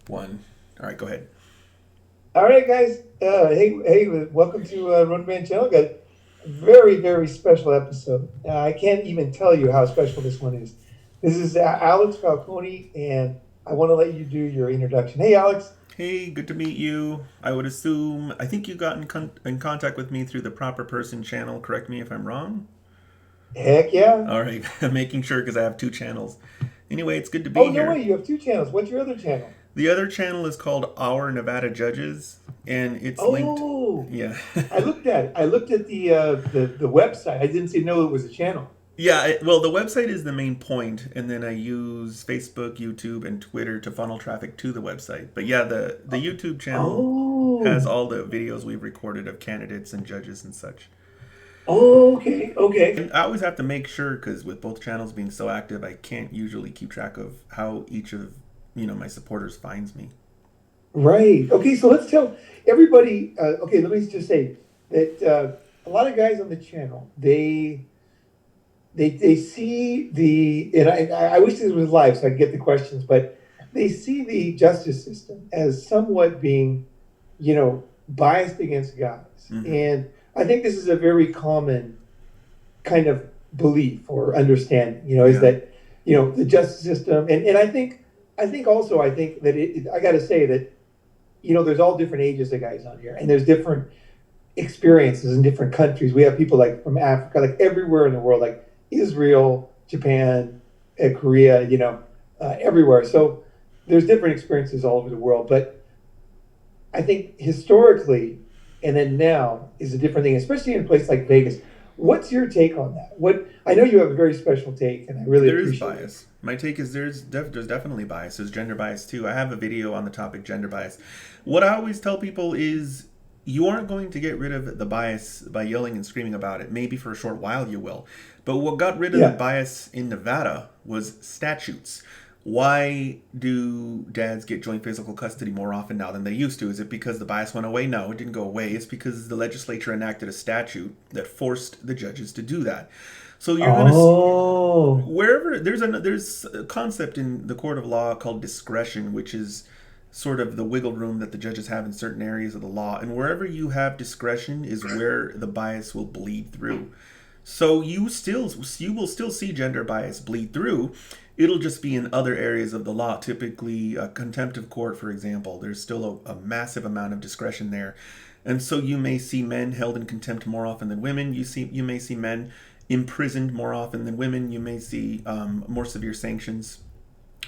One. All right, go ahead. All right, guys. Hey, welcome to Ronin Channel. Got a very special episode. I can't even tell you how special this one is. This is Alex Falconi, and I want to let you do your introduction. Hey, Alex. Hey, good to meet you. I would assume, I think you got in contact with me through the Proper Person channel. Correct me if I'm wrong. Heck yeah. All right, making sure because I have two channels. Anyway, it's good to Oh, be no way. here. You have two channels. What's your other channel? The other channel is called Our Nevada Judges, and it's linked. Oh, Yeah. I looked at it. I looked at the website. I didn't see know it was a channel. Yeah, well, the website is the main point, and then I use Facebook, YouTube, and Twitter to funnel traffic to the website. But yeah, the YouTube channel has Oh, all the videos we've recorded of candidates and judges and such. oh, okay, okay. And I always have to make sure because with both channels being so active, I can't usually keep track of how each of my supporters finds me. Right. Okay, so let's tell everybody. Okay, let me just say that a lot of guys on the channel they see and I wish this was live so I could get the questions, but they see the justice system as somewhat being, biased against guys, Hmm. and I think this is a very common kind of belief or understanding. Is Yeah. that the justice system, and I think that I got to say that there's all different ages of guys on here, and there's different experiences in different countries. We have people like from Africa, like everywhere in the world, like Israel, Japan, Korea, everywhere. So there's different experiences all over the world. But I think historically, and then now is a different thing, especially in a place like Vegas. What's your take on that? What I know you have a very special take, and I really There is appreciate it. bias. My take is there's definitely bias. There's gender bias too. I have a video on the topic gender bias. What I always tell people is you aren't going to get rid of the bias by yelling and screaming about it. Maybe for a short while you will. But what got rid of the Yeah. bias in Nevada was statutes. Why do dads get joint physical custody more often now than they used to? Is it because the bias went away? No, it didn't go away. It's because the legislature enacted a statute that forced the judges to do that. So you're going to Oh. wherever there's a concept in the court of law called discretion, which is sort of the wiggle room that the judges have in certain areas of the law, and wherever you have discretion is where the bias will bleed through. So you will still see gender bias bleed through. It'll just be in other areas of the law. Typically, a contempt of court, for example, there's still a massive amount of discretion there, and so you may see men held in contempt more often than women. You may see men imprisoned more often than women. You may see more severe sanctions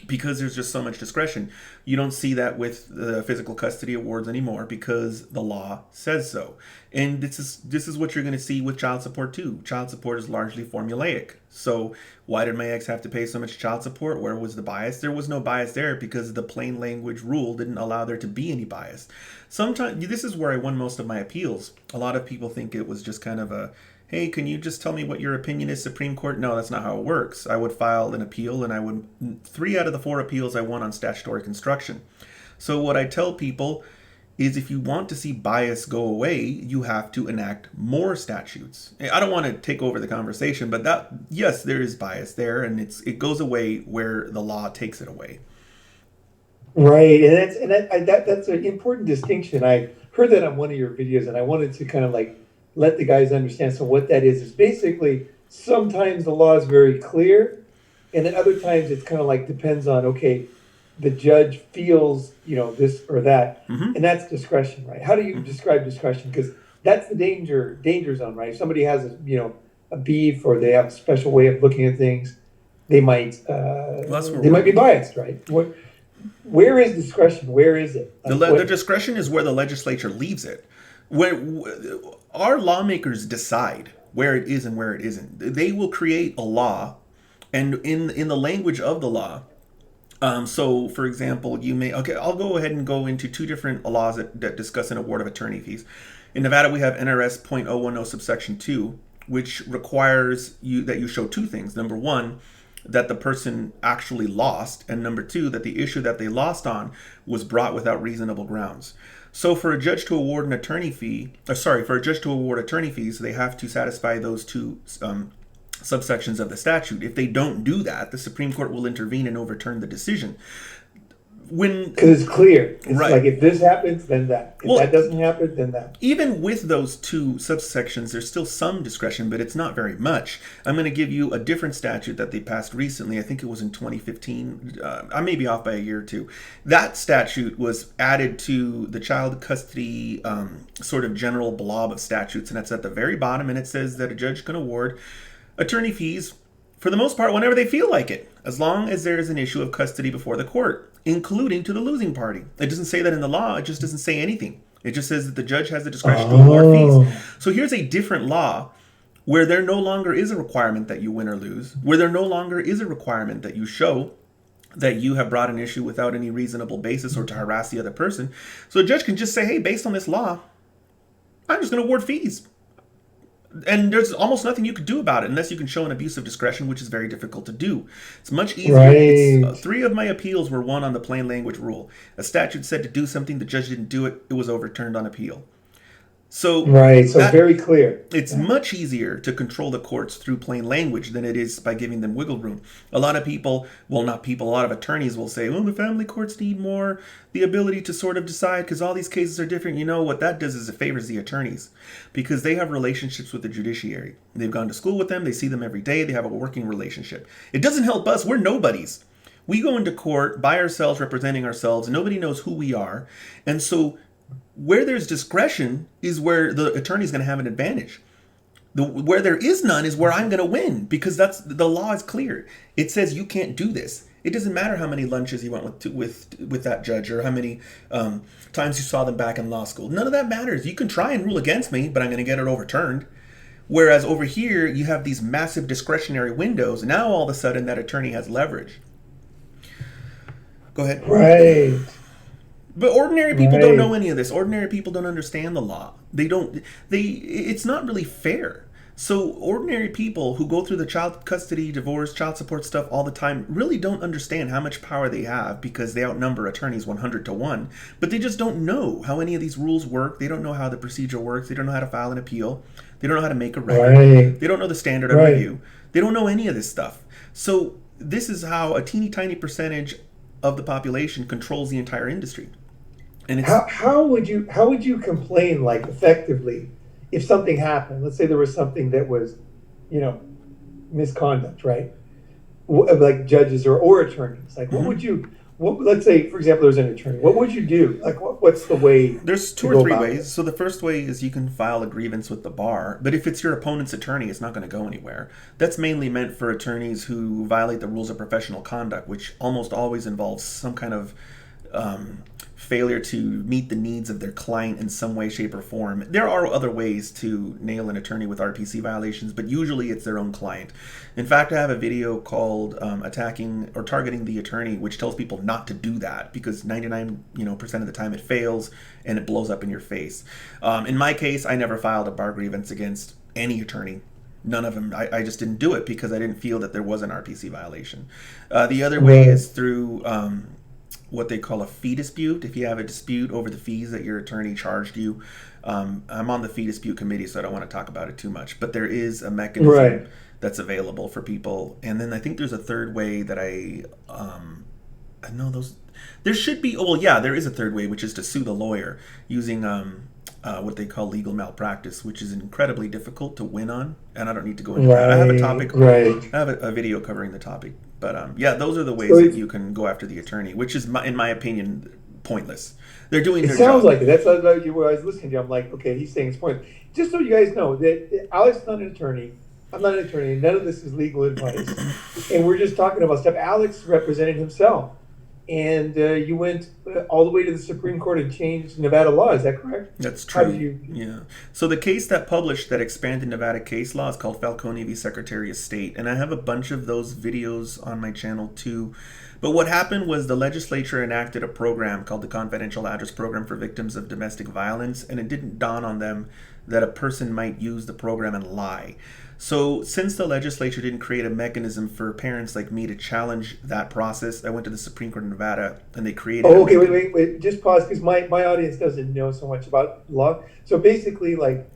because there's just so much discretion. You don't see that with the physical custody awards anymore because the law says so. And this is what you're going to see with child support too. Child support is largely formulaic. So why did my ex have to pay so much child support? Where was the bias? There was no bias there because the plain language rule didn't allow there to be any bias. Sometimes this is where I won most of my appeals. A lot of people think it was just kind of a, hey, can you just tell me what your opinion is, Supreme Court? No, that's not how it works. I would file an appeal, and 3 out of the 4 appeals I won on statutory construction. So what I tell people is if you want to see bias go away, you have to enact more statutes. I don't want to take over the conversation, but that, yes, there is bias there, and it goes away where the law takes it away. Right, and that's an important distinction. I heard that on one of your videos, and I wanted to kind of like let the guys understand. So what that is basically sometimes the law is very clear, and then other times it's kind of like depends on, okay, the judge feels this or that, Hmm. and that's discretion, right? How do you describe discretion? Because that's the danger zone, right? If somebody has a beef or they have a special way of looking at things, they might Well, that's where they we're might be biased, right? Where is discretion? Where is it? Like the what? discretion is where the legislature leaves it. Where our lawmakers decide where it is and where it isn't. They will create a law, and in the language of the law. So, for example, you may okay. I'll go ahead and go into two different laws that discuss an award of attorney fees. In Nevada, we have NRS .010 subsection 2, which requires you show two things. Number one, that the person actually lost, and number two, that the issue that they lost on was brought without reasonable grounds. So for a judge to award an attorney fee, for a judge to award attorney fees, they have to satisfy those two subsections of the statute. If they don't do that, the Supreme Court will intervene and overturn the decision. when Because it's clear. It's right. like if this happens, then that. If Well, that doesn't happen, then that. even with those two subsections, there's still some discretion, but it's not very much. I'm going to give you a different statute that they passed recently. I think it was in 2015. I may be off by a year or two. That statute was added to the child custody sort of general blob of statutes, and it's at the very bottom, and it says that a judge can award attorney fees for the most part whenever they feel like it, as long as there is an issue of custody before the court, including to the losing party. It doesn't say that in the law. It just doesn't say anything. It just says that the judge has the discretion to award fees. So here's a different law where there no longer is a requirement that you win or lose, where there no longer is a requirement that you show that you have brought an issue without any reasonable basis or to harass the other person. So a judge can just say, hey, based on this law, I'm just going to award fees. And there's almost nothing you could do about it unless you can show an abuse of discretion, which is very difficult to do. It's much easier. Right. Three of my appeals were won on the plain language rule. A statute said to do something, the judge didn't do it, it was overturned on appeal. So Right. So very clear. it's much easier to control the courts through plain language than it is by giving them wiggle room. A lot of people, well, not people, a lot of attorneys will say, well, the family courts need more the ability to sort of decide because all these cases are different. You know what that does is it favors the attorneys because they have relationships with the judiciary. They've gone to school with them. They see them every day. They have a working relationship. It doesn't help us. We're nobodies. We go into court by ourselves, representing ourselves. Nobody knows who we are. And so where there's discretion is where the attorney is going to have an advantage. Where there is none is where I'm going to win because that's the law is clear. It says you can't do this. It doesn't matter how many lunches you went with that judge or how many times you saw them back in law school. None of that matters. You can try and rule against me, but I'm going to get it overturned. Whereas over here, you have these massive discretionary windows. Now all of a sudden that attorney has leverage. Go ahead. Right. But ordinary people don't know any of this. Ordinary people don't understand the law. It's not really fair. So ordinary people who go through the child custody, divorce, child support stuff all the time really don't understand how much power they have because they outnumber attorneys 100 to 1. But they just don't know how any of these rules work. They don't know how the procedure works. They don't know how to file an appeal. They don't know how to make a record. Right. They don't know the standard of review. They don't know any of this stuff. So this is how a teeny tiny percentage of the population controls the entire industry. And it's, how would you complain like effectively if something happened? Let's say there was something that was, misconduct, right? Like judges or attorneys. Like what would you? Let's say, for example, there's an attorney. What would you do? Like what's the way? There's two or three ways. So the first way is you can file a grievance with the bar, but if it's your opponent's attorney, it's not going to go anywhere. That's mainly meant for attorneys who violate the rules of professional conduct, which almost always involves some kind of failure to meet the needs of their client in some way, shape, or form. There are other ways to nail an attorney with RPC violations, but usually it's their own client. In fact, I have a video called Attacking or Targeting the Attorney, which tells people not to do that because 99% of the time it fails and it blows up in your face. In my case, I never filed a bar grievance against any attorney. None of them. I just didn't do it because I didn't feel that there was an RPC violation. The other way is through what they call a fee dispute. If you have a dispute over the fees that your attorney charged you, I'm on the fee dispute committee, so I don't want to talk about it too much. But there is a mechanism that's available for people. And then I think there's a third way that I know those. There should be. Oh, well, yeah, there is a third way, which is to sue the lawyer using what they call legal malpractice, which is incredibly difficult to win on. And I don't need to go into that. I have a topic. I have a video covering the topic. But yeah, those are the ways that you can go after the attorney, which is, in my opinion, pointless. They're doing their job. It sounds like it. That's what I was listening to. I'm like, okay, he's saying it's pointless. Just so you guys know that Alex is not an attorney. I'm not an attorney. None of this is legal advice. And we're just talking about stuff. Alex represented himself. And you went all the way to the Supreme Court and changed Nevada law. Is that correct? That's true. How did you? Yeah. So the case that published that expanded Nevada case law is called Falconi v. Secretary of State. And I have a bunch of those videos on my channel too. But what happened was the legislature enacted a program called the Confidential Address Program for Victims of Domestic Violence. And it didn't dawn on them that a person might use the program and lie. So since the legislature didn't create a mechanism for parents like me to challenge that process, I went to the Supreme Court of Nevada and they created. Oh, okay, wait. Just pause because my audience doesn't know so much about law. So basically, like,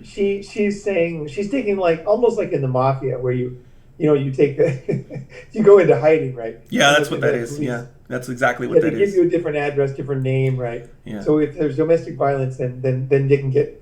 she's saying she's taking like almost like in the mafia where you you take you go into hiding, right? Yeah, And that's what that the is. police, Yeah, that's exactly yeah, what they that give is. you a different address, different name, right? Yeah. So if there's domestic violence, then they can get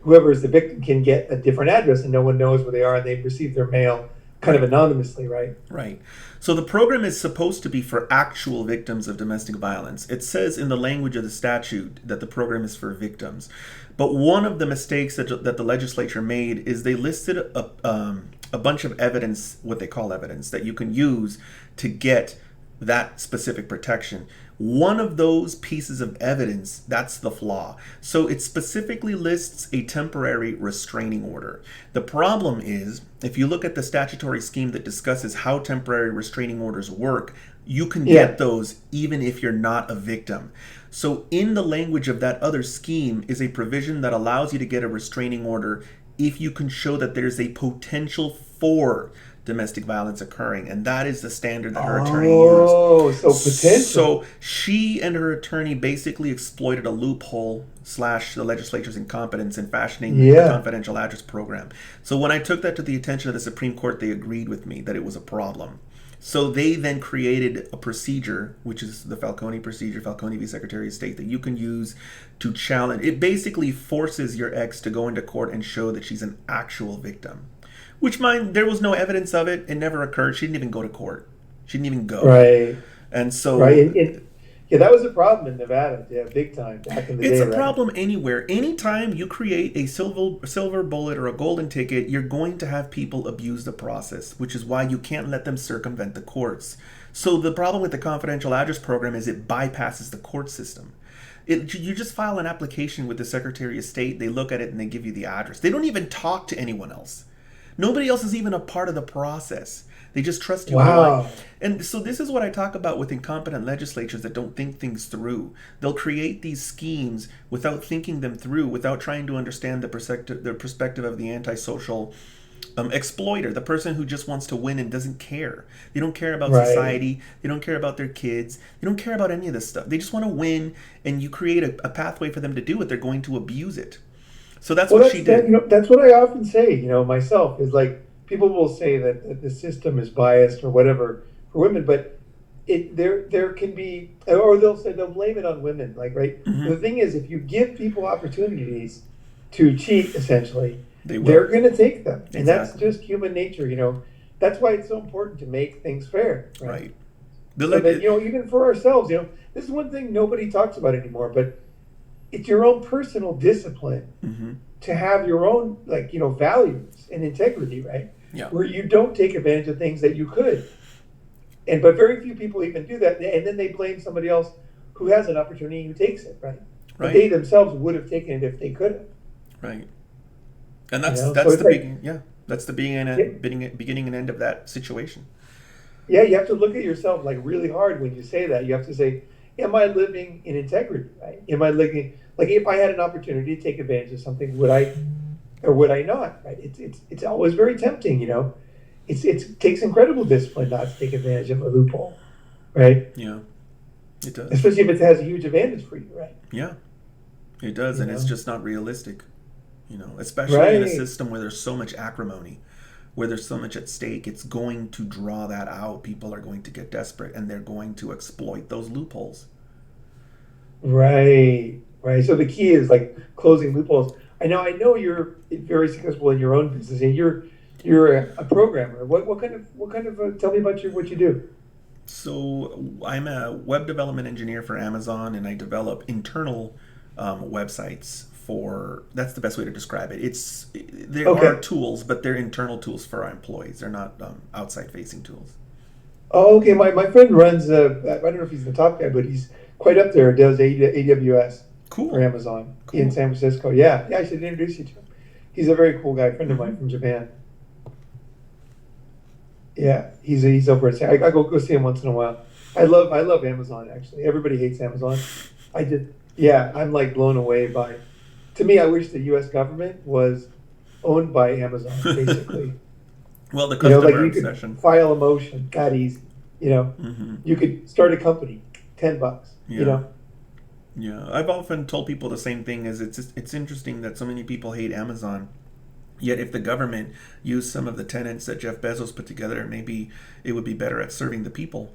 whoever is the victim can get a different address, and no one knows where they are, and they receive their mail kind of Right. anonymously, right? Right. So the program is supposed to be for actual victims of domestic violence. It says in the language of the statute that the program is for victims. But one of the mistakes that the legislature made is they listed a bunch of evidence, what they call evidence, that you can use to get that specific protection. One of those pieces of evidence, that's the flaw. So it specifically lists a temporary restraining order. The problem is, if you look at the statutory scheme that discusses how temporary restraining orders work, you can Yeah. get those even if you're not a victim. So in the language of that other scheme is a provision that allows you to get a restraining order if you can show that there's a potential for domestic violence occurring, and that is the standard that her attorney used. Oh, so potential. So she and her attorney basically exploited a loophole slash the legislature's incompetence in fashioning the Yeah. confidential address program. So when I took that to the attention of the Supreme Court, they agreed with me that it was a problem. So they then created a procedure, which is the Falconi procedure, Falconi v. Secretary of State, that you can use to challenge. It basically forces your ex to go into court and show that she's an actual victim. Which, mind, there was no evidence of it. It never occurred. She didn't even go to court. She didn't even go. Right. And Right. so Yeah, that was a problem in Nevada. Yeah, big time back in the it's day, a right? problem anywhere. Anytime you create a silver bullet or a golden ticket, you're going to have people abuse the process, which is why you can't let them circumvent the courts. So the problem with the confidential address program is it bypasses the court system. You just file an application with the Secretary of State, they look at it and they give you the address. They don't even talk to anyone else. Nobody else is even a part of the process. They just trust you blind. Wow. And so this is what I talk about with incompetent legislatures that don't think things through. They'll create these schemes without thinking them through, without trying to understand the perspective of the antisocial exploiter, the person who just wants to win and doesn't care. They don't care about Right. society. They don't care about their kids. They don't care about any of this stuff. They just want to win, and you create a pathway for them to do it. They're going to abuse it. So that's Well, what she did. that's what I often say, myself is like people will say that the system is biased or whatever for women, but there can be, or they'll blame it on women, like, right. The Hmm. thing is, if you give people opportunities to cheat, essentially, They they're will. going to take them, and that's Exactly. just human nature. That's why it's so important to make things fair, right? Right. The So that leg- even for ourselves, this is one thing nobody talks about anymore, but it's your own personal discipline hmm to have your own, like, values and integrity, right? Yeah. Where you don't take advantage of things that you could. But very few people even do that, and then they blame somebody else who has an opportunity who takes it, right? But Right. they themselves would have taken it if they could have. Right. And So that's it's the like, beginning. Yeah. That's the yeah, beginning and end of that situation. yeah, you have to look at yourself like really hard when you say that. You have to say, am I living in integrity, right? Am I living, like, if I had an opportunity to take advantage of something, would I or would I not? Right? It's always very tempting. It takes incredible discipline not to take advantage of a loophole, right? Yeah. It does. Especially if it has a huge advantage for you, right? Yeah. It does, You and it's know, just not realistic. Especially in a right, system where there's so much acrimony, where there's so much at stake, it's going to draw that out. People are going to get desperate and they're going to exploit those loopholes. right, right. So the key is like closing loopholes. I know you're very successful in your own business, and you're a programmer. What kind of tell me about what you do? So I'm a web development engineer for Amazon, and I develop internal websites for. That's the best way to describe it. There are Okay. tools, but they're internal tools for our employees. They're not outside facing tools. Oh, okay. My friend runs. I don't know if he's the top guy, but he's quite up there. Does AWS for Cool, Amazon in cool. San Francisco. Yeah, yeah. I should introduce you to him. He's a very cool guy, friend of mine Hmm. from Japan. Yeah, he's over at. I go see him once in a while. I love Amazon, actually. Everybody hates Amazon. I did. Yeah, I'm like blown away by. To me, I wish the U.S. government was owned by Amazon, basically. Well, the Like customer you could obsession. file a motion that easy. You know, Hmm. you could start a company, $10. Yeah. Yeah, I've often told people the same thing. Is it's interesting that so many people hate Amazon. Yet if the government used some of the tenets that Jeff Bezos put together, maybe it would be better at serving the people.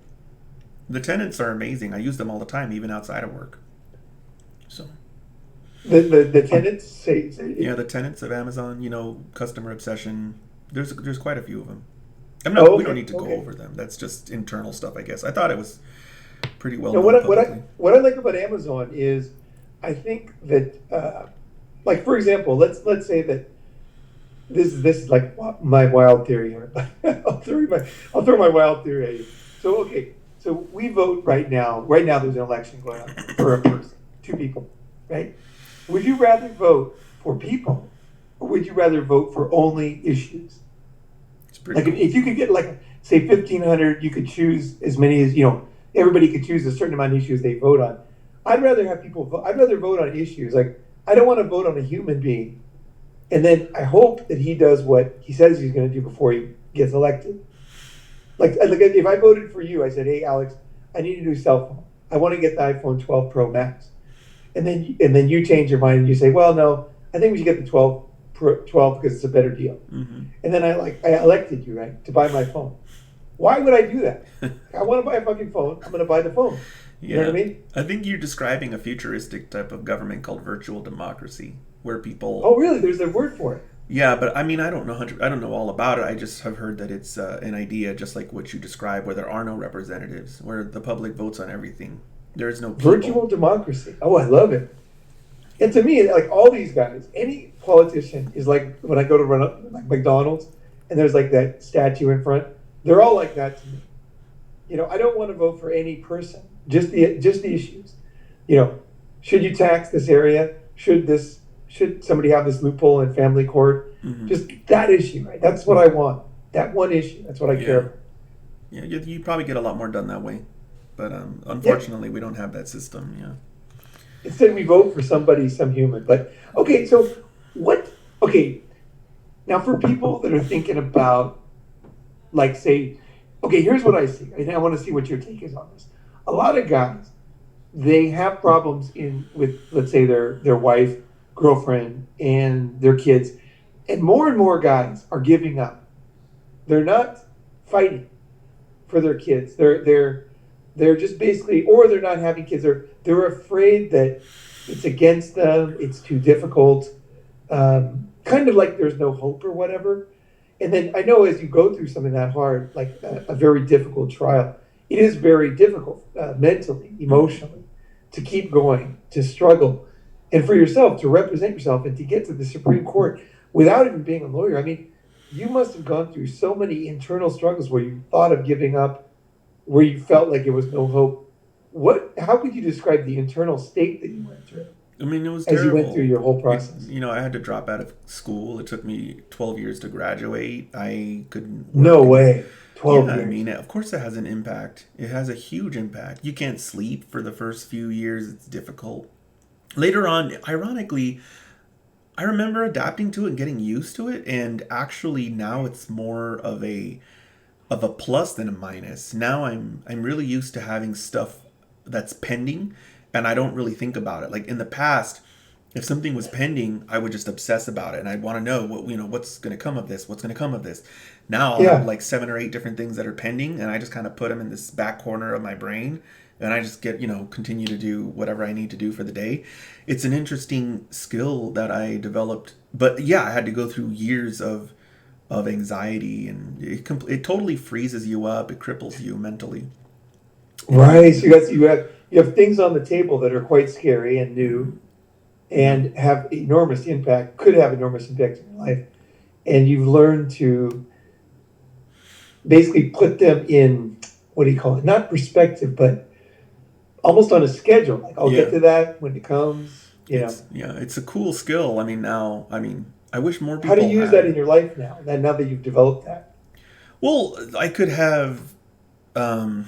The tenets are amazing. I use them all the time, even outside of work. So The tenants yeah, the tenets of Amazon, customer obsession. There's quite a few of them. oh, We don't okay, need to go okay. over them. That's just internal stuff, I guess. I thought it was pretty well Now, known publicly. what I like about Amazon is, I think that, like for example, let's say that this is like my wild theory here. I'll throw my wild theory at you. So okay, so we vote right now. Right now, there's an election going on for a person, two people, right? Would you rather vote for people, or would you rather vote for only issues? It's pretty Like cool. if you could get like say 1,500, you could choose as many as everybody could choose a certain amount of issues they vote on. I'd rather have people vote. I'd rather vote on issues. Like I don't want to vote on a human being, and then I hope that he does what he says he's going to do before he gets elected. Like if I voted for you, I said, "Hey, Alex, I need a new cell phone. I want to get the iPhone 12 Pro Max." And then you change your mind and you say, "Well, no, I think we should get the 12 because it's a better deal." Hmm. And then I elected you, right, to buy my phone. Why would I do that? I want to buy a fucking phone. I'm going to buy the phone. You know Yeah. what I mean? I think you're describing a futuristic type of government called virtual democracy, where people. Oh, really? There's a word for it. Yeah, but I mean, I don't know all about it. I just have heard that it's an idea, just like what you described, where there are no representatives, where the public votes on everything. There is no people. Virtual democracy. Oh, I love it. And to me, like all these guys, any politician is like when I go to run up like McDonald's and there's like that statue in front. They're all like that to me. I don't want to vote for any person, just the issues. You know, should you tax this area? Should somebody have this loophole in family court? Hmm. Just that issue, right? That's what I want. That one issue. That's what I care Yeah. about. Yeah, you probably get a lot more done that way. But Yeah. unfortunately, we don't have that system. Yeah. Instead, we vote for somebody, some human. But okay, so what? Okay, now for people that are thinking about, like, say, okay, here's what I see, and I want to see what your take is on this. A lot of guys, they have problems with, let's say, their wife, girlfriend, and their kids, and more guys are giving up. They're not fighting for their kids. They're just basically, or they're not having kids. They're afraid that it's against them. It's too difficult. Kind of like there's no hope or whatever. And then I know as you go through something that hard, like a very difficult trial, it is very difficult mentally, emotionally, to keep going, to struggle, and for yourself to represent yourself and to get to the Supreme Court without even being a lawyer. I mean, you must have gone through so many internal struggles where you thought of giving up, where you felt like it was no hope. How could you describe the internal state that you went through I mean, it was as you went through terrible. your whole process? I had to drop out of school. It took me 12 years to graduate. I couldn't No work. way. Yeah, 12 I years. mean, of course, it has an impact. It has a huge impact. You can't sleep for the first few years. It's difficult. Later on, ironically, I remember adapting to it and getting used to it. And actually, now it's more of a plus than a minus. Now I'm really used to having stuff that's pending, and I don't really think about it. Like in the past, if something was pending, I would just obsess about it, and I'd want to know what's going to come of this. What's going to come of this? Now I'll have Yeah. like 7 or 8 different things that are pending, and I just kind of put them in this back corner of my brain, and I just get continue to do whatever I need to do for the day. It's an interesting skill that I developed, but yeah, I had to go through years of anxiety, and it totally freezes you up. It cripples you mentally. Right. So you have things on the table that are quite scary and new Yeah. and have enormous impact, could have enormous impact in your life. And you've learned to basically put them in, what do you call it? Not perspective, but almost on a schedule. Like I'll get Yeah. to that when it comes. It's a cool skill. I mean, now, I wish more How do people you use had that in it. your life now that you've developed that? Well, I could have, um,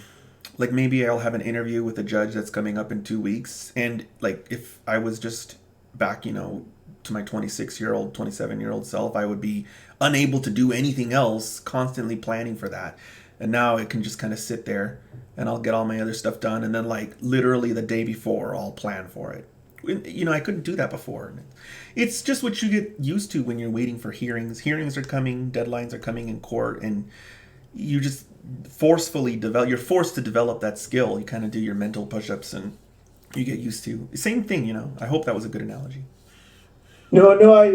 like maybe I'll have an interview with a judge that's coming up in 2 weeks, and like if I was just back, to my 26-year-old, 27-year-old self, I would be unable to do anything else, constantly planning for that. And now it can just kind of sit there, and I'll get all my other stuff done, and then like literally the day before, I'll plan for it. I couldn't do that before. It's just what you get used to when you're waiting for hearings. Hearings are coming, deadlines are coming in court, and you just forcefully develop. You're forced to develop that skill. You kind of do your mental push-ups, and you get used to same thing. I hope that was a good analogy. No, no, I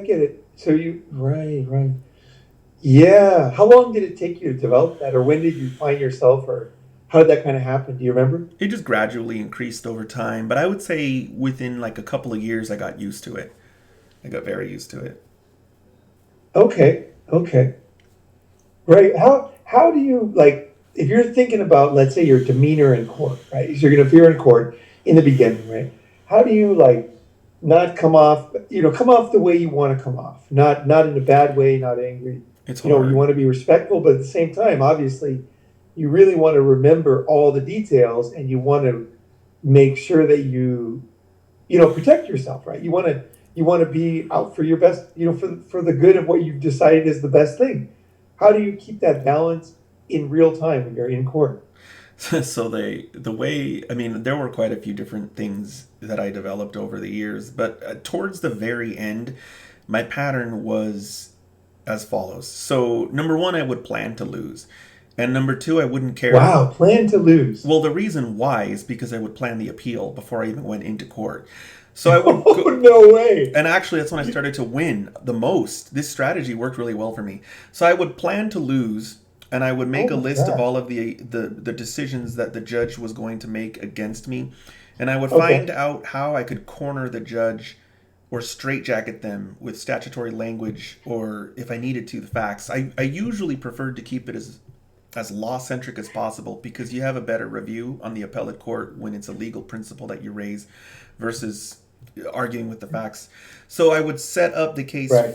get it. So right, right. Yeah. How long did it take you to develop that, or when did you find yourself, or how did that kind of happen? Do you remember? It just gradually increased over time, but I would say within like a couple of years, I got used to it. I got very used to it. Okay, okay. Right. How do you like if you're thinking about, let's say, your demeanor in court, right? So you're gonna appear in court in the beginning, right? How do you like not come off, come off the way you want to come off, not in a bad way, not angry. It's You hard. want to be respectful, but at the same time, obviously, you really want to remember all the details, and you want to make sure that you protect yourself, right? You want to be out for your best, for the good of what you've decided is the best thing. How do you keep that balance in real time when you're in court? So the way, I mean, there were quite a few different things that I developed over the years, but towards the very end, my pattern was as follows. So number one, I would plan to lose, and number two, I wouldn't care. Wow, plan to lose. Well, the reason why is because I would plan the appeal before I even went into court. So I would Oh, go, no way. and actually, that's when I started to win the most. This strategy worked really well for me. So I would plan to lose, and I would Oh make a my list of gosh. all of the decisions that the judge was going to make against me, and I would find Okay. out how I could corner the judge or straitjacket them with statutory language, or if I needed to, the facts. I usually preferred to keep it as law centric as possible because you have a better review on the appellate court when it's a legal principle that you raise versus arguing with the facts. So I would set up the case Right.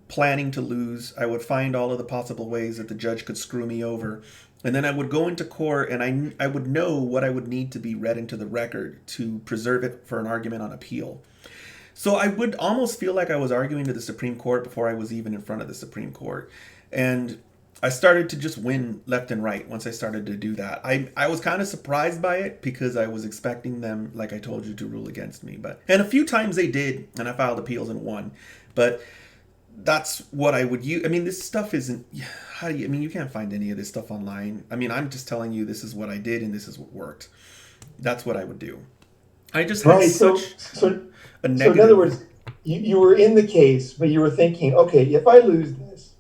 planning to lose. I would find all of the possible ways that the judge could screw me over. And then I would go into court and I would know what I would need to be read into the record to preserve it for an argument on appeal. So I would almost feel like I was arguing to the Supreme Court before I was even in front of the Supreme Court. And I started to just win left and right once I started to do that. I was kind of surprised by it because I was expecting them, like I told you, to rule against me. And a few times they did, and I filed appeals and won. But that's what I would use. I mean, this stuff isn't. How do you? I mean, you can't find any of this stuff online. I mean, I'm just telling you this is what I did and this is what worked. That's what I would do. I just had Right. So such so a so in other negative. words, you were in the case, but you were thinking, okay, if I lose this,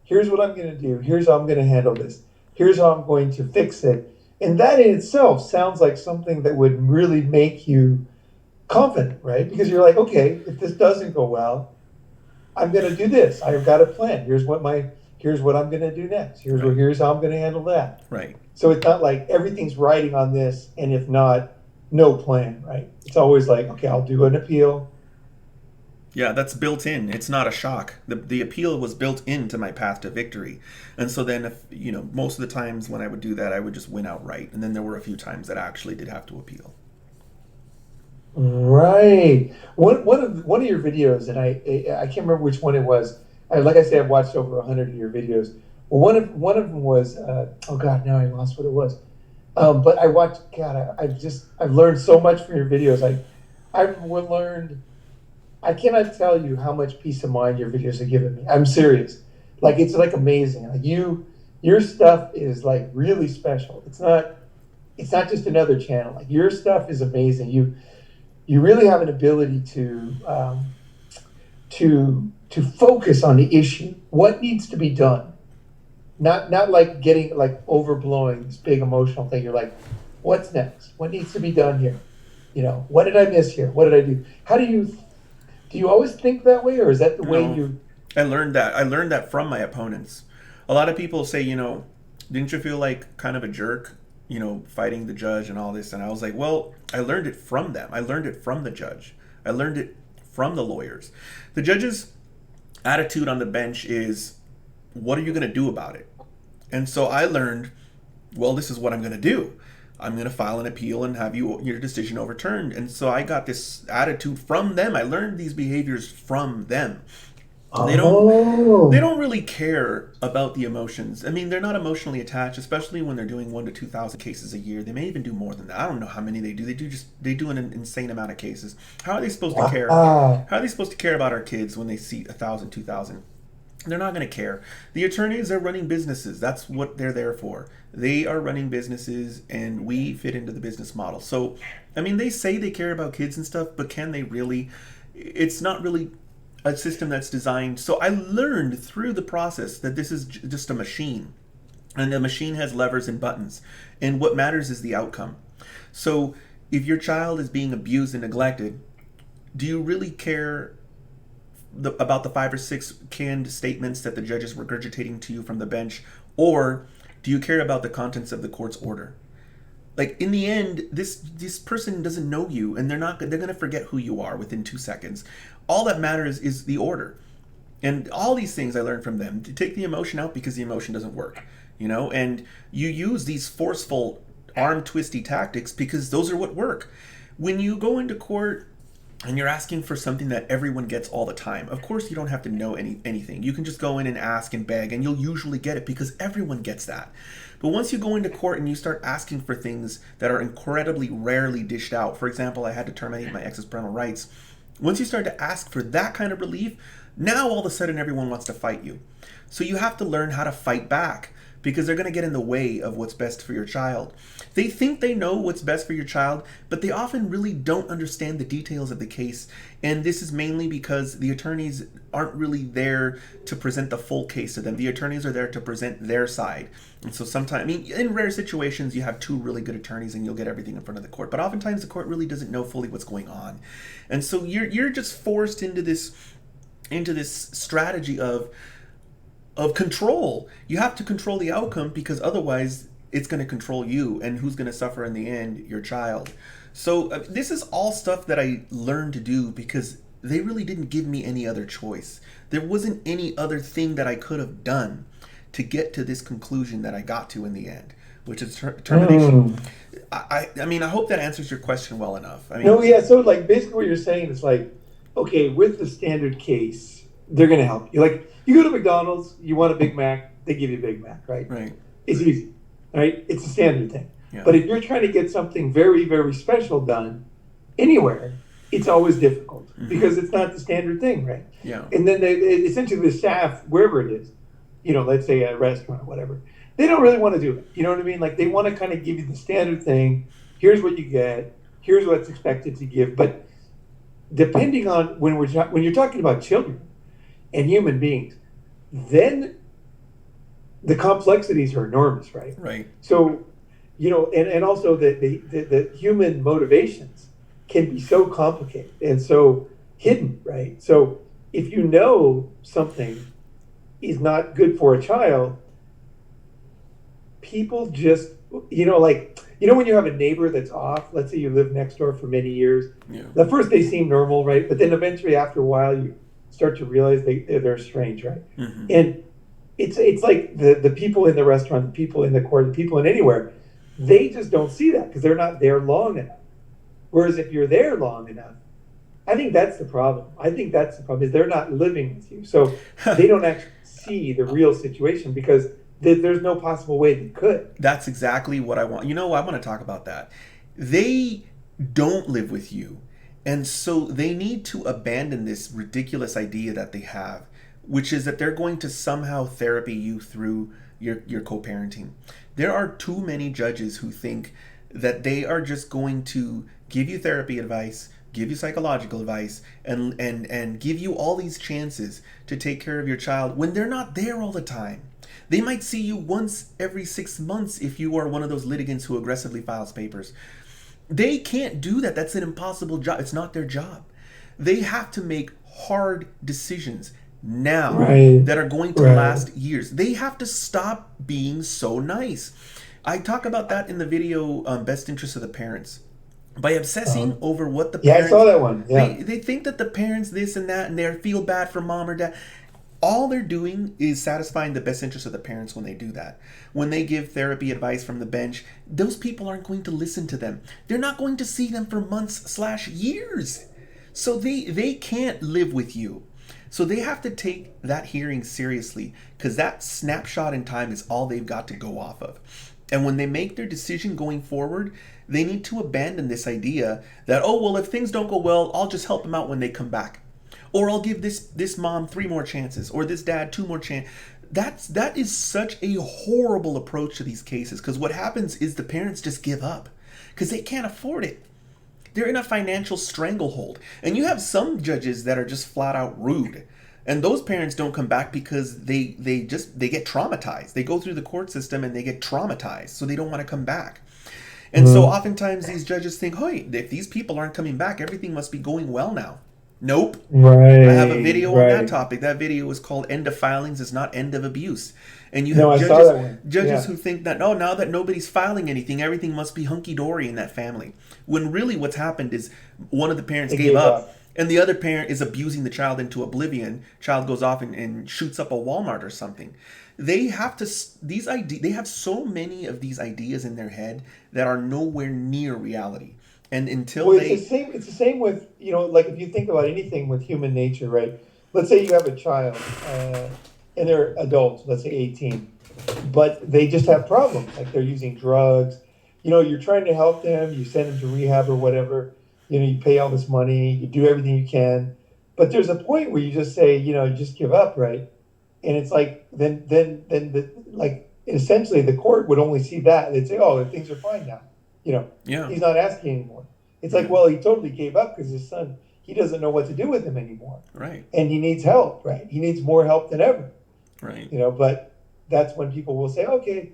here's what I'm going to do. Here's how I'm going to handle this. Here's how I'm going to fix it. And that in itself sounds like something that would really make you confident, right? Because you're like, okay, if this doesn't go well, I'm going to do this. I've got a plan. Here's what I'm going to do next. Right, Here's how I'm going to handle that. right. So it's not like everything's riding on this, and if not, no plan, right? It's always like, okay, I'll do an appeal. Yeah, that's built in. It's not a shock. The appeal was built into my path to victory. And so then if most of the times when I would do that I would just win outright. And then there were a few times that I actually did have to appeal. Right. One of your videos, and I can't remember which one it was. Like I said, I've watched over 100 of your videos. Well, one of them was oh God, now I lost what it was. But I watched. God, I've learned so much from your videos. I've learned. I cannot tell you how much peace of mind your videos have given me. I'm serious. Like it's like amazing. Like your stuff is like really special. It's not just another channel. Like your stuff is amazing. You really have an ability to focus on the issue. What needs to be done? Not like getting like overblowing this big emotional thing. You're like, what's next? What needs to be done here? What did I miss here? What did I do? How do you always think that way, or is that the way No, you? I learned that. I learned that from my opponents. A lot of people say, didn't you feel like kind of a jerk, fighting the judge and all this? And I was like, well, I learned it from them. I learned it from the judge. I learned it from the lawyers. The judge's attitude on the bench is, what are you going to do about it? And so I learned, well, this is what I'm going to do. I'm going to file an appeal and have your decision overturned. And so I got this attitude from them. I learned these behaviors from them. They don't they Oh, don't really care about the emotions. I mean, they're not emotionally attached, especially when they're doing 1 to 2,000 cases a year. They may even do more than that. I don't know how many they do. They do an insane amount of cases. How are they supposed to care? wow. How are they supposed to care about our kids when they see 1,000, 2,000? They're not going to care. The attorneys are running businesses. That's what they're there for. They are running businesses, and we fit into the business model. So, I mean, they say they care about kids and stuff, but can they really? It's not really a system that's designed. So I learned through the process that this is just a machine, and the machine has levers and buttons, and what matters is the outcome. So if your child is being abused and neglected, do you really care about the 5 or 6 canned statements that the judge is regurgitating to you from the bench, or do you care about the contents of the court's order? Like, in the end, this person doesn't know you, and they're going to forget who you are within 2 seconds. All that matters is the order. And all these things I learned from them, to take the emotion out, because the emotion doesn't work, and you use these forceful arm twisty tactics because those are what work. When you go into court and you're asking for something that everyone gets all the time, of course you don't have to know anything. You can just go in and ask and beg, and you'll usually get it because everyone gets that. But once you go into court and you start asking for things that are incredibly rarely dished out, for example, I had to terminate my ex's parental rights. Once you start to ask for that kind of relief, now all of a sudden everyone wants to fight you. So you have to learn how to fight back, because they're going to get in the way of what's best for your child. They think they know what's best for your child, but they often really don't understand the details of the case. And this is mainly because the attorneys aren't really there to present the full case to them. The attorneys are there to present their side. And so sometimes, I mean, in rare situations, you have 2 really good attorneys and you'll get everything in front of the court. But oftentimes the court really doesn't know fully what's going on. And so you're just forced into this strategy of control. You have to control the outcome, because otherwise it's going to control you, and who's going to suffer in the end? Your child. So this is all stuff that I learned to do because they really didn't give me any other choice. There wasn't any other thing that I could have done to get to this conclusion that I got to in the end, which is termination. I mean, I hope that answers your question well enough. I mean, No, yeah. So, like, basically, what you're saying is like, okay, with the standard case, they're going to help you. Like, you go to McDonald's, you want a Big Mac, they give you a Big Mac, right? right. It's easy, right? It's a standard thing. Yeah. But if you're trying to get something very, very special done anywhere, it's always difficult because it's not the standard thing, right? Yeah. And then essentially the staff, wherever it is, let's say a restaurant or whatever, they don't really want to do it. You know what I mean? Like, they want to kind of give you the standard thing. Here's what you get. Here's what's expected to give. But depending on when you're talking about children and human beings, then the complexities are enormous, right? Right. So, and also the human motivations can be so complicated and so hidden, right? So if you know something is not good for a child, people just, when you have a neighbor that's off, let's say you live next door for many years, Yeah. the first they seem normal, right? But then eventually after a while, you start to realize they're strange, right? Mm-hmm. And it's like the people in the restaurant, the people in the court, the people in anywhere, they just don't see that because they're not there long enough. Whereas if you're there long enough, I think that's the problem. Is they're not living with you. So they don't actually see the real situation because there's no possible way they could. That's exactly what I want. I want to talk about that. They don't live with you. And so they need to abandon this ridiculous idea that they have, which is that they're going to somehow therapy you through your co-parenting. There are too many judges who think that they are just going to give you therapy advice, give you psychological advice, and give you all these chances to take care of your child when they're not there all the time. They might see you once every 6 months if you are one of those litigants who aggressively files papers. They can't do that. That's an impossible job. It's not their job. They have to make hard decisions now that are going to last years. They have to stop being so nice. I talk about that in the video, Best Interest of the Parents. By obsessing over what the parents... Yeah, I saw that one. Yeah. They think that the parents this and that, and they feel bad for mom or dad. All they're doing is satisfying the best interest of the parents when they do that. When they give therapy advice from the bench, those people aren't going to listen to them. They're not going to see them for months/years. So they can't live with you. So they have to take that hearing seriously because that snapshot in time is all they've got to go off of. And when they make their decision going forward, they need to abandon this idea that, oh, well, if things don't go well, I'll just help them out when they come back. Or I'll give this mom 3 more chances, or this dad 2 more chances. That is such a horrible approach to these cases, because what happens is the parents just give up because they can't afford it. They're in a financial stranglehold. And you have some judges that are just flat out rude. And those parents don't come back because they get traumatized. They go through the court system and they get traumatized, so they don't want to come back. And so oftentimes these judges think, hey, if these people aren't coming back, everything must be going well now. Nope. I have a Right, video on that right. topic. That video is called End of Filings is Not End of Abuse. And you No, have I saw that one. judges Yeah. who think that, oh, now that nobody's filing anything, everything must be hunky-dory in that family. When really what's happened is one of the parents They gave gave up up. and the other parent is abusing the child into oblivion. Child goes off and shoots up a Walmart or something. They have to they have so many of these ideas in their head that are nowhere near reality. And until Well, it's the they same. It's the same with, like if you think about anything with human nature, right? Let's say you have a child, and they're adults, let's say 18, but they just have problems, like they're using drugs. You're trying to help them. You send them to rehab or whatever. You pay all this money. You do everything you can, but there's a point where you just say, you just give up, right? And it's like then the like essentially the court would only see that. They'd say, oh, things are fine now. You know, yeah, he's not asking anymore. It's like, yeah, well, he totally gave up because his son, he doesn't know what to do with him anymore, right, and he needs help, right? He needs more help than ever, right. But that's when people will say, okay,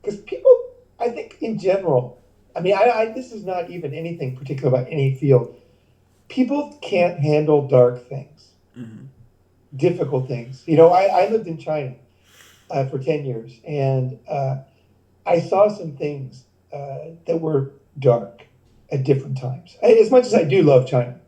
because people, I think in general, I mean, this is not even anything particular about any field. People can't handle dark things, Hmm. difficult things. I lived in China for 10 years, and I saw some things that were dark at different times. As much as I do love China,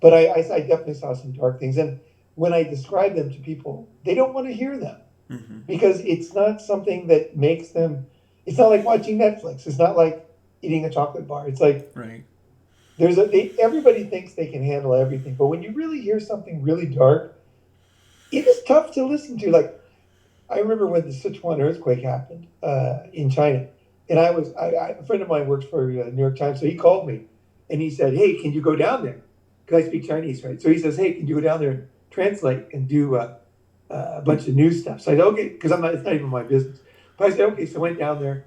but I definitely saw some dark things. And when I describe them to people, they don't want to hear them Hmm. because it's not something that makes them, it's not like watching Netflix. It's not like eating a chocolate bar. It's like Right. everybody thinks they can handle everything. But when you really hear something really dark, it is tough to listen to. Like, I remember when the Sichuan earthquake happened in China, and a friend of mine works for New York Times, so he called me, and he said, "Hey, can you go down there? Because I speak Chinese, right?" So he says, "Hey, can you go down there and translate and do a bunch of news stuff?" So I said, "Okay," because it's not even my business. But I said, "Okay." So I went down there,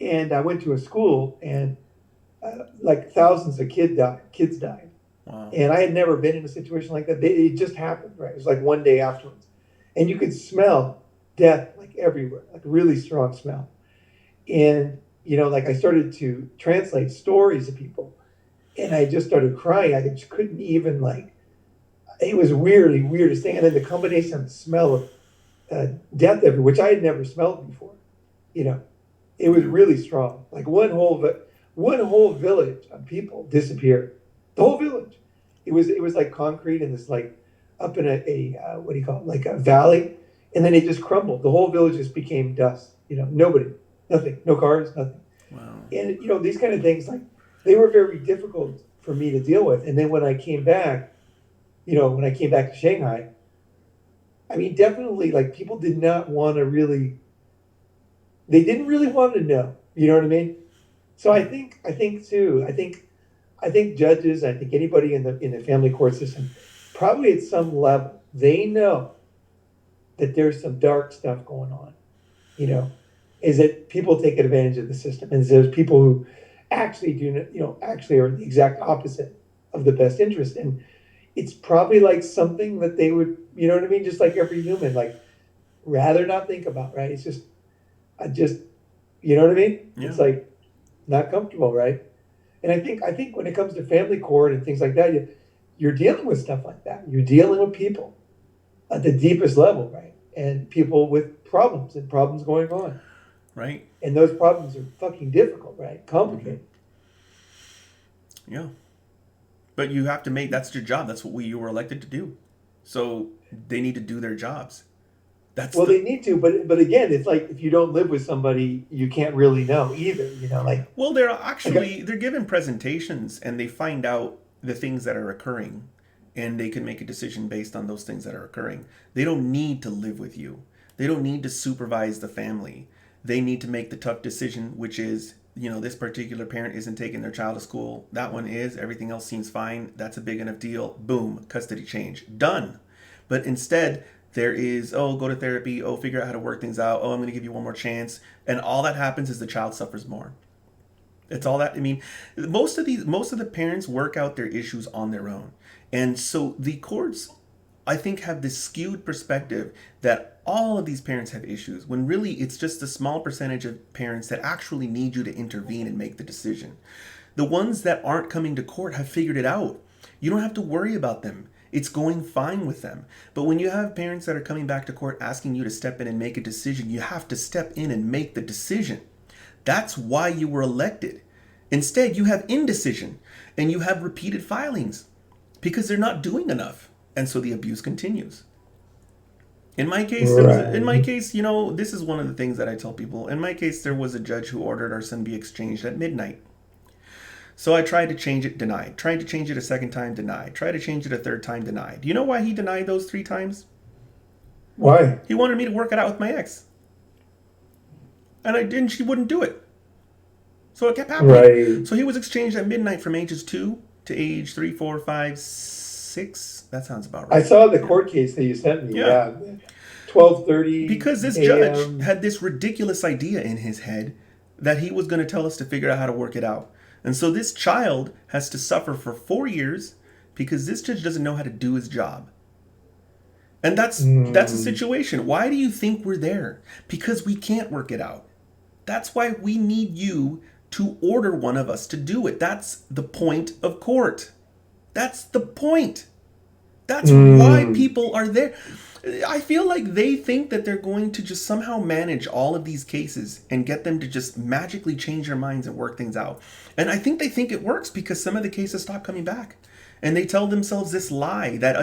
and I went to a school, and like thousands of kids died, Wow. and I had never been in a situation like that. It just happened, right? It was like one day afterwards, and you could smell death like everywhere, like a really strong smell. And like I started to translate stories to people, and I just started crying. I just couldn't even like. It was weirdly weirdest thing, and then the combination of the smell of death everywhere, which I had never smelled before. You know, it was Yeah. really strong. Like one whole village of people disappeared. The whole village. It was like concrete and this like up in a what do you call it, like a valley, and then it just crumbled. The whole village just became dust. Nobody, nothing, no cars, nothing. Wow. And these kind of things, like, they were very difficult for me to deal with. And then when I came back, to Shanghai, I mean, definitely, like, people did not want to really, they didn't really want to know. You know what I mean? So Yeah. I think too. I think judges. I think anybody in the family court system, probably at some level, they know that there's some dark stuff going on. You know, is that people take advantage of the system, and there's people who actually actually are the exact opposite of the best interest, and it's probably like something that they would, you know what I mean, just like every human, like, rather not think about, right? It's just, I just, you know what I mean? Yeah. It's like not comfortable, right? And I think when it comes to family court and things like that, you're dealing with stuff like that. You're dealing with people at the deepest level, right? And people with problems and problems going on. Right. And those problems are fucking difficult, right? Hmm. Complicated. Yeah. But you have to make that's your job. That's what you were elected to do. So they need to do their jobs. That's Well, the they need to, but again, it's like if you don't live with somebody, you can't really know either. well, they're Like actually they're given presentations and they find out the things that are occurring and they can make a decision based on those things that are occurring. They don't need to live with you. They don't need to supervise the family. They need to make the tough decision, which is, this particular parent isn't taking their child to school. That one is. Everything else seems fine. That's a big enough deal. Boom, custody change. Done. But instead, there is, go to therapy. Figure out how to work things out. I'm going to give you one more chance. And all that happens is the child suffers more. It's all that. I mean, most of the parents work out their issues on their own. And so the courts, I think, have this skewed perspective that all of these parents have issues, when really it's just a small percentage of parents that actually need you to intervene and make the decision. The ones that aren't coming to court have figured it out. You don't have to worry about them. It's going fine with them. But when you have parents that are coming back to court asking you to step in and make a decision, you have to step in and make the decision. That's why you were elected. Instead, you have indecision and you have repeated filings because they're not doing enough. And so the abuse continues. In my case, this is one of the things that I tell people. In my case, there was a judge who ordered our son be exchanged at midnight. So I tried to change it, denied. Tried to change it a second time, denied. Tried to change it a third time, denied. Do you know why he denied those 3 times? Why? He wanted me to work it out with my ex. And I didn't, she wouldn't do it. So it kept happening. Right. So he was exchanged at midnight from ages 2 to age 3, 4, 5, 6. That sounds about right. I saw the court case that you sent me. Yeah. 12:30. Because this judge had this ridiculous idea in his head that he was going to tell us to figure out how to work it out. And so this child has to suffer for 4 years because this judge doesn't know how to do his job. And that's the situation. Why do you think we're there? Because we can't work it out. That's why we need you to order one of us to do it. That's the point of court. That's the point. That's why people are there. I feel like they think that they're going to just somehow manage all of these cases and get them to just magically change their minds and work things out. And I think they think it works because some of the cases stop coming back. And they tell themselves this lie that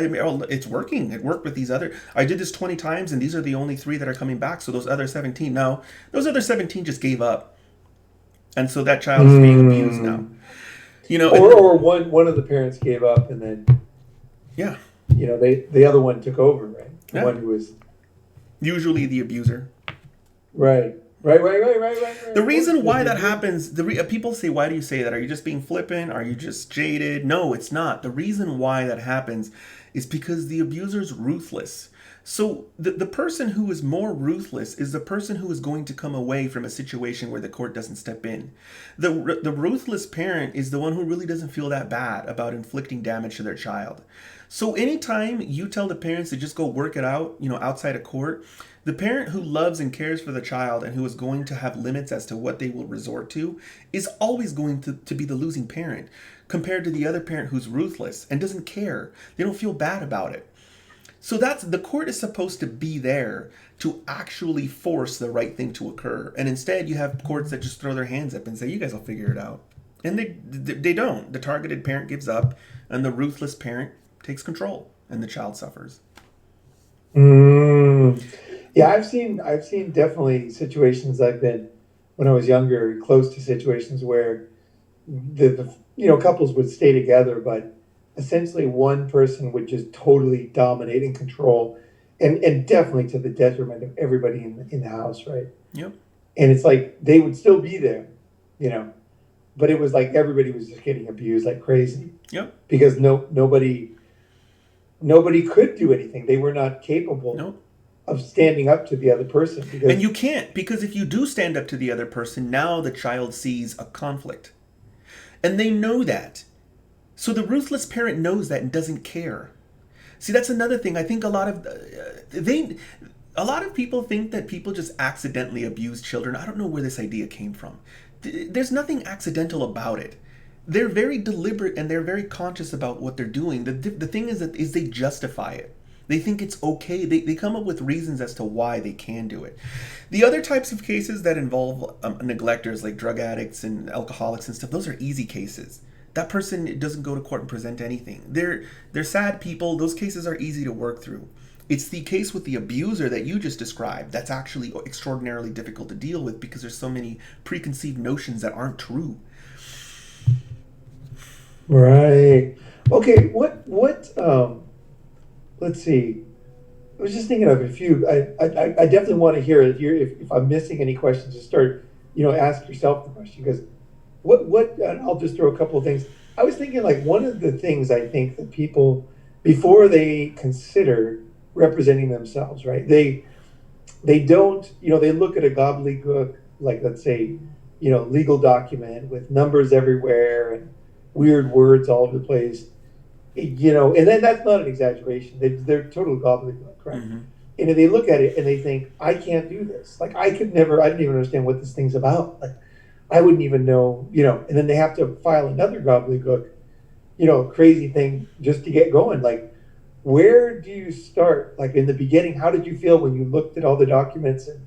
it's working. It worked with these other. I did this 20 times and these are the only 3 that are coming back. So those other 17, no. Those other 17 just gave up. And so that child is being abused now. Or one of the parents gave up and then the other one took over, right? The one who was usually the abuser. Right. The reason why that happens, people say, why do you say that? Are you just being flippant? Are you just jaded? No, it's not. The reason why that happens is because the abuser's ruthless. So the person who is more ruthless is the person who is going to come away from a situation where the court doesn't step in. The ruthless parent is the one who really doesn't feel that bad about inflicting damage to their child. So anytime you tell the parents to just go work it out, outside of court, the parent who loves and cares for the child and who is going to have limits as to what they will resort to is always going to be the losing parent compared to the other parent who's ruthless and doesn't care. They don't feel bad about it. So the court is supposed to be there to actually force the right thing to occur. And instead you have courts that just throw their hands up and say, you guys will figure it out. And they don't. The targeted parent gives up and the ruthless parent takes control and the child suffers. Yeah, I've seen definitely situations I've been when I was younger, close to situations where the couples would stay together, but essentially one person would just totally dominate and control, and definitely to the detriment of everybody in the house, right? Yep. And it's like they would still be there, but it was like everybody was just getting abused like crazy. Yep. Because nobody could do anything. They were not capable of standing up to the other person. And you can't, because if you do stand up to the other person, now the child sees a conflict. And they know that. So the ruthless parent knows that and doesn't care. See, that's another thing. I think a lot of people think that people just accidentally abuse children. I don't know where this idea came from. There's nothing accidental about it. They're very deliberate and they're very conscious about what they're doing. The thing is they justify it. They think it's okay. They come up with reasons as to why they can do it. The other types of cases that involve neglectors like drug addicts and alcoholics and stuff, those are easy cases. That person doesn't go to court and present anything. They're sad people. Those cases are easy to work through. It's the case with the abuser that you just described that's actually extraordinarily difficult to deal with because there's so many preconceived notions that aren't true. Right. Okay, let's see. I was just thinking of a few. I definitely want to hear if I'm missing any questions, just start, ask yourself the question because and I'll just throw a couple of things. I was thinking like one of the things I think that people before they consider representing themselves, right? They don't, they look at a gobbledygook, like let's say, legal document with numbers everywhere and weird words all over the place, and then that's not an exaggeration. They're total gobbledygook, right? Mm-hmm. And if they look at it and they think, I can't do this. Like I could never, I didn't even understand what this thing's about. Like I wouldn't even know, and then they have to file another gobbledygook, crazy thing just to get going. Like, where do you start? Like in the beginning, how did you feel when you looked at all the documents and,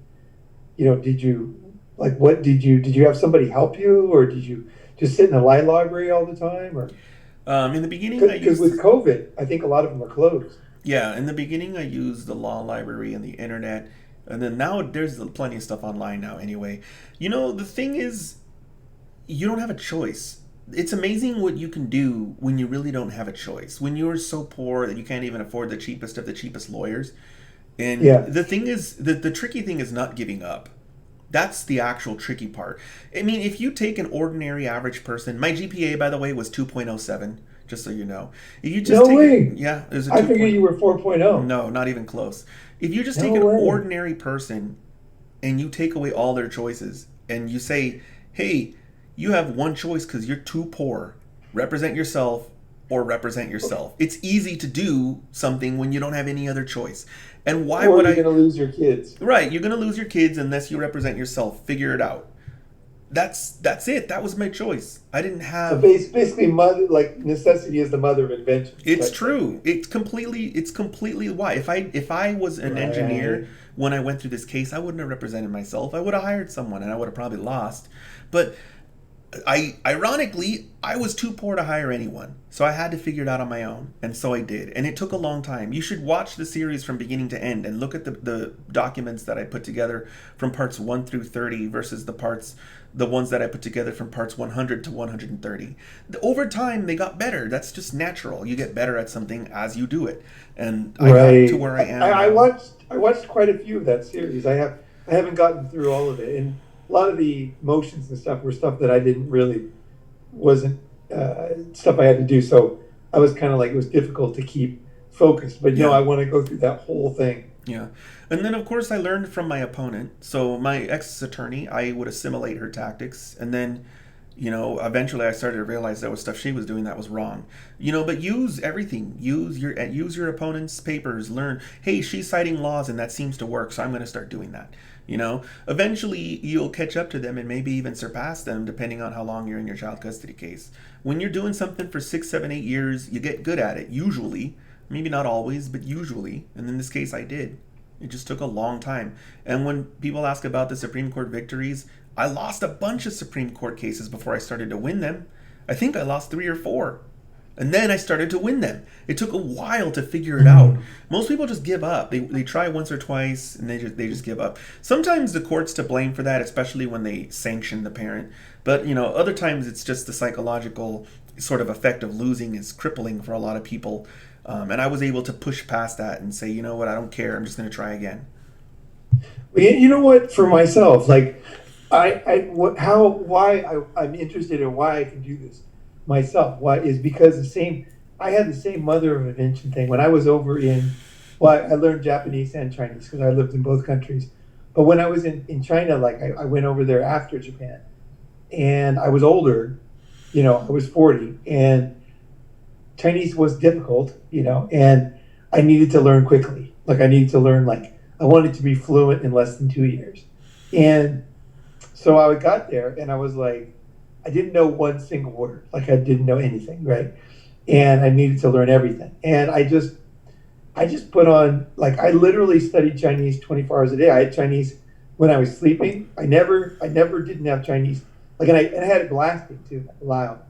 did you, like, did you have somebody help you or did you just sit in the library all the time or? In the beginning, I Because used with COVID, I think a lot of them are closed. Yeah, in the beginning, I used the law library and the internet, and then now there's plenty of stuff online now. Anyway, the thing is, you don't have a choice. It's amazing what you can do when you really don't have a choice. When you're so poor that you can't even afford the cheapest of the cheapest lawyers. And Yeah. the thing is, the tricky thing is not giving up. That's the actual tricky part. I mean, if you take an ordinary average person, my GPA, by the way, was 2.07, just so you know. If you just No take it, way. yeah, it was a I 2. figured you were 4.0. No, not even close. If you just take No an way. ordinary person and you take away all their choices and you say, hey, you have one choice because you're too poor, represent yourself or represent yourself. It's easy to do something when you don't have any other choice. And why Or would you're I? going to lose your kids. Right, you're going to lose your kids unless you represent yourself. Figure it out. That's it. That was my choice. I didn't So have. basically, mother, like necessity is the mother of invention It's type thing. true. It's completely why. If I was an engineer Right. when I went through this case, I wouldn't have represented myself. I would have hired someone and I would have probably lost. But I was too poor to hire anyone. So I had to figure it out on my own. And so I did. And it took a long time. You should watch the series from beginning to end and look at the documents that I put together from parts 1 through 30 versus the ones that I put together from parts 100 to 130. Over time they got better. That's just natural. You get better at something as you do it. And I got to Right. where I I, am I now. watched I watched quite a few of that series. I haven't gotten through all of it, and a lot of the motions and stuff were stuff that I didn't really wasn't stuff I had to do. So I was kind of like it was difficult to keep focused. But Yeah. I want to go through that whole thing. Yeah. And then, of course, I learned from my opponent. So, my ex attorney, I would assimilate her tactics. And then, eventually I started to realize there was stuff she was doing that was wrong. But use everything. Use your opponent's papers. Learn, hey, she's citing laws and that seems to work. So, I'm going to start doing that. Eventually you'll catch up to them and maybe even surpass them depending on how long you're in your child custody case. When you're doing something for 6, 7, 8 years, you get good at it, usually. Maybe not always, but usually. And in this case, I did. It just took a long time. And when people ask about the Supreme Court victories, I lost a bunch of Supreme Court cases before I started to win them. I think I lost 3 or 4. And then I started to win them. It took a while to figure it out. Mm. Most people just give up. They try once or twice and they just give up. Sometimes the court's to blame for that, especially when they sanction the parent. But other times it's just the psychological sort of effect of losing is crippling for a lot of people. And I was able to push past that and say, you know what, I don't care. I'm just going to try again. Well, you know what? For myself, like I'm interested in why I can do this myself. Why is because I had the same mother of invention thing when I was over in. Well, I learned Japanese and Chinese because I lived in both countries. But when I was in China, like I went over there after Japan, and I was older. I was 40, and Chinese was difficult. And I needed to learn quickly. Like I needed to learn like I wanted to be fluent in less than 2 years, and so I got there and I was like, I didn't know one single word. Like I didn't know anything, right? And I needed to learn everything. And I just put on like I literally studied Chinese 24 hours a day. I had Chinese when I was sleeping. I never didn't have Chinese. Like and I had it blasting too, like loud,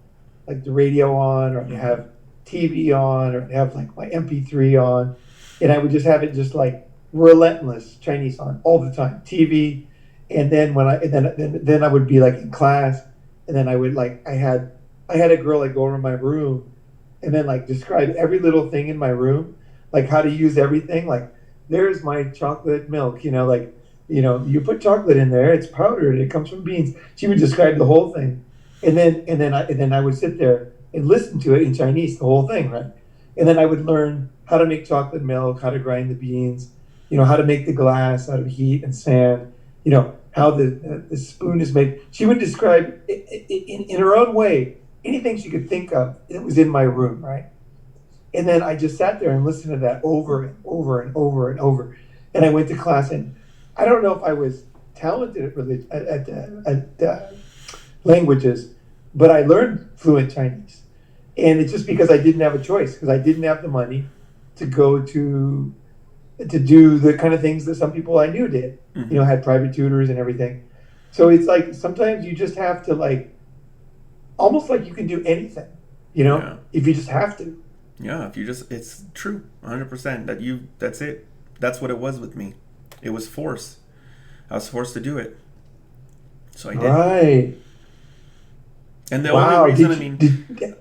like the radio on, or I'd Mm-hmm. have TV on, or I'd have like my MP3 on, and I would just have it just like relentless Chinese on all the time, TV. And then when I and then I would be like in class, and then I would like I had a girl like go over my room and then like describe every little thing in my room, like how to use everything. Like, there's my chocolate milk, like, you put chocolate in there, it's powdered, it comes from beans. She would describe the whole thing, and then I would sit there and listen to it in Chinese, the whole thing, right? And then I would learn how to make chocolate milk, how to grind the beans, how to make the glass out of heat and sand, how the spoon is made. She would describe in her own way anything she could think of that was in my room, right? And then I just sat there and listened to that over and over and over and over. And I went to class, and I don't know if I was talented at languages, but I learned fluent Chinese. And it's just because I didn't have a choice, because I didn't have the money to go to do the kind of things that some people I knew did. Mm-hmm. Had private tutors and everything. So it's like sometimes you just have to, like, almost like you can do anything, Yeah. if you just have to. Yeah, if you just, it's true, 100%. That's it. That's what it was with me. It was force. I was forced to do it. So I did. Right. And the only Wow. reason, Did I you, mean, did,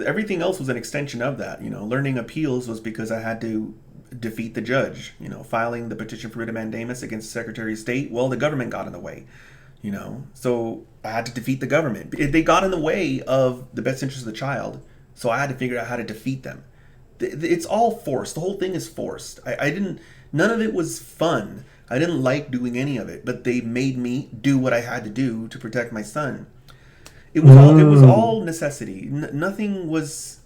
everything else was an extension of that. Learning appeals was because I had to defeat the judge. Filing the petition for writ of mandamus against the Secretary of State. Well, the government got in the way. So I had to defeat the government. They got in the way of the best interest of the child. So I had to figure out how to defeat them. It's all forced. The whole thing is forced. I didn't. None of it was fun. I didn't like doing any of it, but they made me do what I had to do to protect my son. It was all. It was mm, all necessity. Nothing was.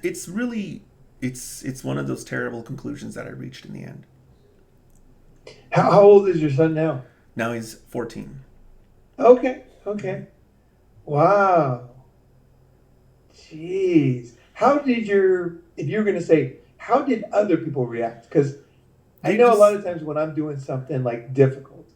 It's really. It's one of those terrible conclusions that I reached in the end. how old is your son now? Now he's 14. Okay. Okay. Wow. Jeez. If you're going to say, how did other people react? Because I They know a lot just. of times when I'm doing something like difficult,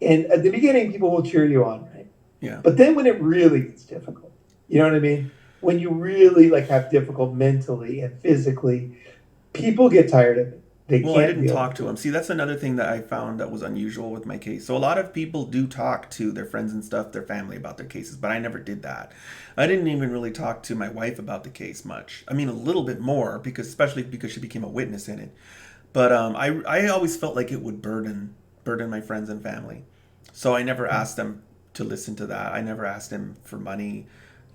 and at the beginning, people will cheer you on, right? Yeah. But then when it really gets difficult, you know what I mean? When you really like have difficult mentally and physically, people get tired of it. They Well, I can't didn't deal talk with to him. it. See, that's another thing that I found that was unusual with my case. So a lot of people do talk to their friends and stuff, their family about their cases, but I never did that. I didn't even really talk to my wife about the case much. I mean, a little bit more because, especially because she became a witness in it. But I always felt like it would burden my friends and family. So I never asked them to listen to that. I never asked them for money.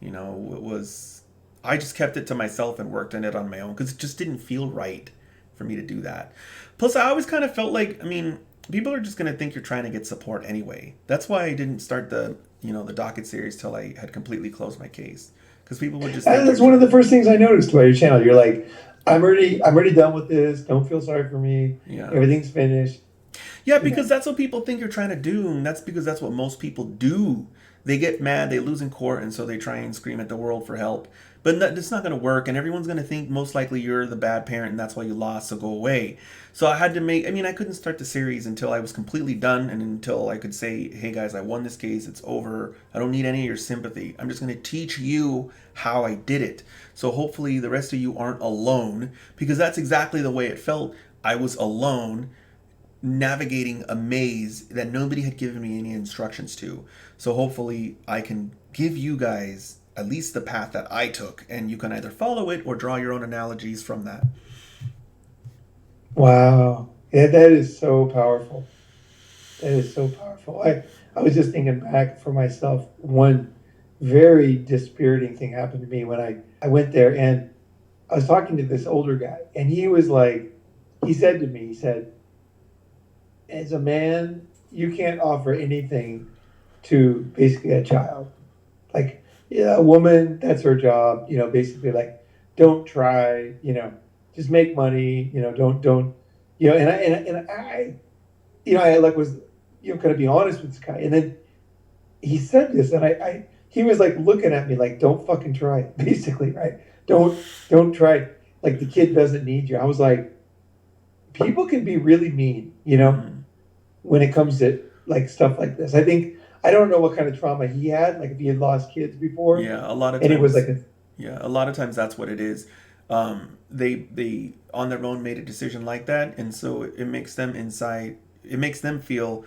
It was I just kept it to myself and worked on it on my own because it just didn't feel right for me to do that. Plus, I always kind of felt like, I mean, people are just going to think you're trying to get support anyway. That's why I didn't start the docket series till I had completely closed my case because people would just And think that's you're one of the trying. first things I noticed about your channel. You're like, I'm already done with this. Don't feel sorry for me. Yeah. Everything's finished. Yeah, You because know. that's what people think you're trying to do, and that's because that's what most people do. They get mad, they lose in court, and so they try and scream at the world for help. But it's not going to work, and everyone's going to think most likely you're the bad parent, and that's why you lost, so go away. So I had to I mean, I couldn't start the series until I was completely done, and until I could say, hey guys, I won this case, it's over. I don't need any of your sympathy. I'm just going to teach you how I did it. So hopefully the rest of you aren't alone, because that's exactly the way it felt. I was alone navigating a maze that nobody had given me any instructions to. So hopefully I can give you guys at least the path that I took, and you can either follow it or draw your own analogies from that. Wow. Yeah, that is so powerful. That is so powerful. I was just thinking back for myself. One very dispiriting thing happened to me when I went there, and I was talking to this older guy, and he was like, he said to me, he said, as a man, you can't offer anything to basically a child. Like, yeah, a woman, that's her job, basically, like, don't try, just make money, don't, and I like was, kind of be honest with this guy. And then he said this, and he was like looking at me like, don't fucking try it, basically, right? Don't try it. Like, the kid doesn't need you. I was like, people can be really mean, Mm-hmm. when it comes to like stuff like this. I don't know what kind of trauma he had, like if he had lost kids before, Yeah, a lot of and it was times. like a Yeah, a lot of times that's what it is. They on their own made a decision like that, and so it makes them inside. It makes them feel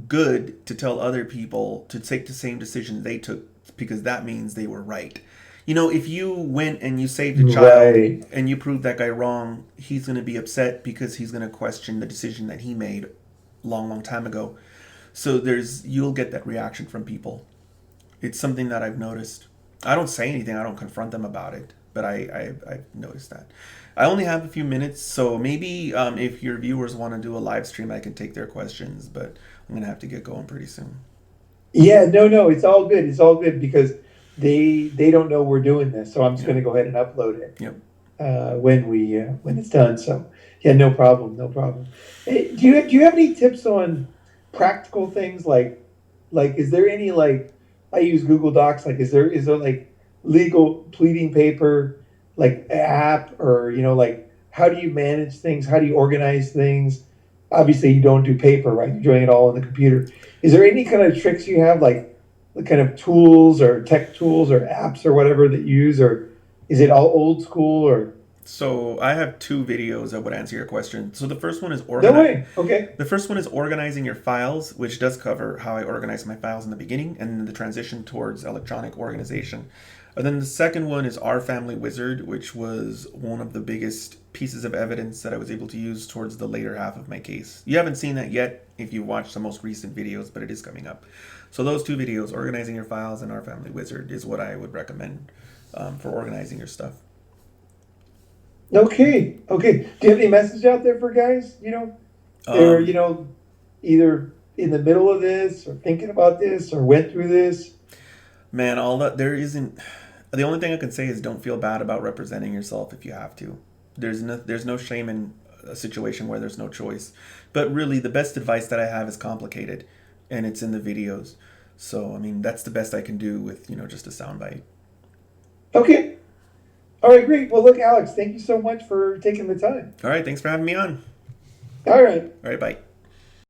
good to tell other people to take the same decision they took because that means they were right. You know, if you went and you saved a child Right. and you proved that guy wrong, he's going to be upset because he's going to question the decision that he made long, long time ago. So you'll get that reaction from people. It's something that I've noticed. I don't say anything. I don't confront them about it, but I've noticed that. I only have a few minutes, so maybe if your viewers want to do a live stream, I can take their questions. But I'm gonna have to get going pretty soon. Yeah, no, it's all good. It's all good because they don't know we're doing this, so I'm just Yeah. going to go ahead and upload it Yep. when it's done. So yeah, no problem, no problem. Hey, do you have any tips on practical things like is there any like I use Google Docs, like is there like legal pleading paper like app, or like how do you manage things? How do you organize things? Obviously you don't do paper, right? You're doing it all on the computer. Is there any kind of tricks you have, like the kind of tools or tech tools or apps or whatever that you use, or is it all old school or So I have two videos that would answer your question. So the first one is no organize. way? Okay. The first one is organizing your files, which does cover how I organize my files in the beginning and then the transition towards electronic organization. And then the second one is Our Family Wizard, which was one of the biggest pieces of evidence that I was able to use towards the later half of my case. You haven't seen that yet if you watched the most recent videos, but it is coming up. So those two videos, Organizing Your Files and Our Family Wizard, is what I would recommend for organizing your stuff. Okay. Do you have any message out there for guys? They're, Um, either in the middle of this or thinking about this or went through this. Man, all that there isn't. The only thing I can say is don't feel bad about representing yourself if you have to. There's no shame in a situation where there's no choice. But really, the best advice that I have is complicated, and it's in the videos. So I mean, that's the best I can do with just a soundbite. Okay. All right, great. Well, look, Alex, thank you so much for taking the time. All right, thanks for having me on. All right. All right, bye.